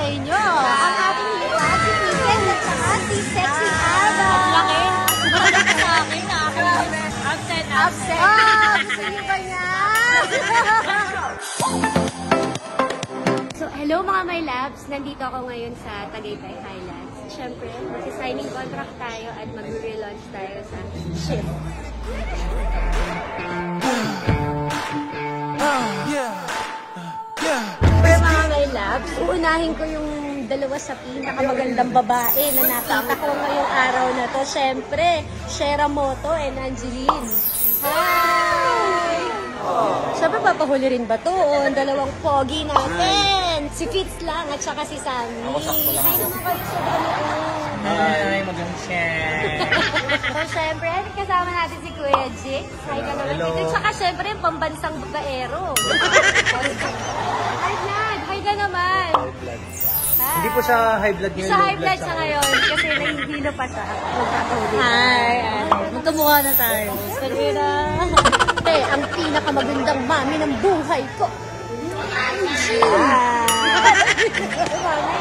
inyo. Ang ating liwa, si Tiken at saka si Sexy Ava. Ang laki. Malaki sa akin. Absent. Absent. Oh, gusto niyo ba niya? So, hello mga my labs. Nandito ako ngayon sa Tagaytay Highlands. Siyempre, mag-signing contract tayo at mag-relaunch tayo sa shift. Pero mga my labs, uunahin ko yung dalawa sa pinakamagandang babae na nakita ko ngayong araw na to. Siyempre, Shera Moto and Angeline. Hi! Siyempre, papahuli rin ba to? O, ang dalawang pogi natin. Si Fitz lang at saka si Sammy. Hi naman kayo sa dalawa. Hi, magandang siya. So, siyempre, kasama natin si Kuya Jix. Hi ka naman Hello. dito. Tsaka, siyempre, yung pambansang babaero. Hi, Vlad. Hi ka naman. Hi. Hindi po siya high blood ngayon. Sa high blood siya ngayon kasi nahihilo pa siya. Hi. Magkamukha na tayo. Sige na. Ang pinakamagandang mami ng buhay ko. Angie! Mami,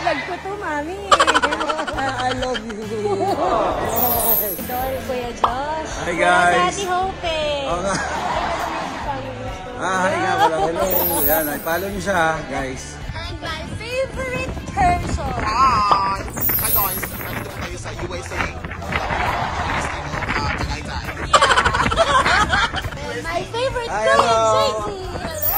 vlog ko to, mami. I love you. Idol, Kuya Josh. Hi, guys. Sa Ate Hope. Oo nga. Hi nga pala. Hello. Yan, i-follow niyo siya, guys. And my favorite person. Hi! Hi guys! Nandito tayo sa USA. Tagaytay. And my favorite Hi, Kuya hello. JC.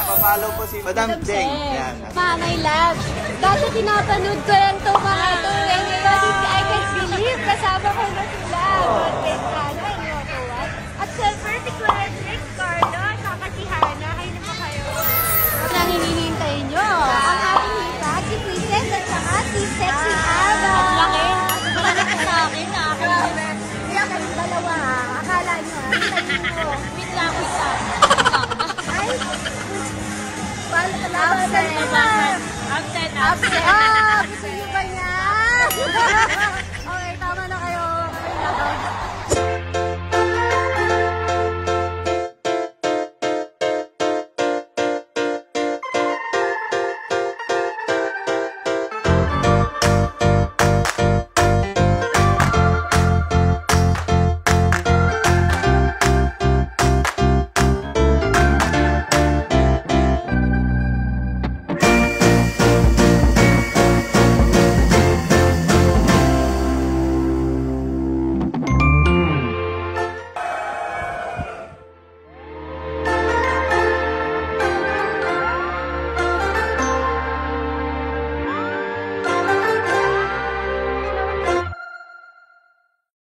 Papalo po si Madam Jeng. Yan. Mamay Lab. Dati pinapanood ko yan to mga ito. And I can't believe kasama ko na sila. Content ka na, natuwa. At siyempre, si Kuya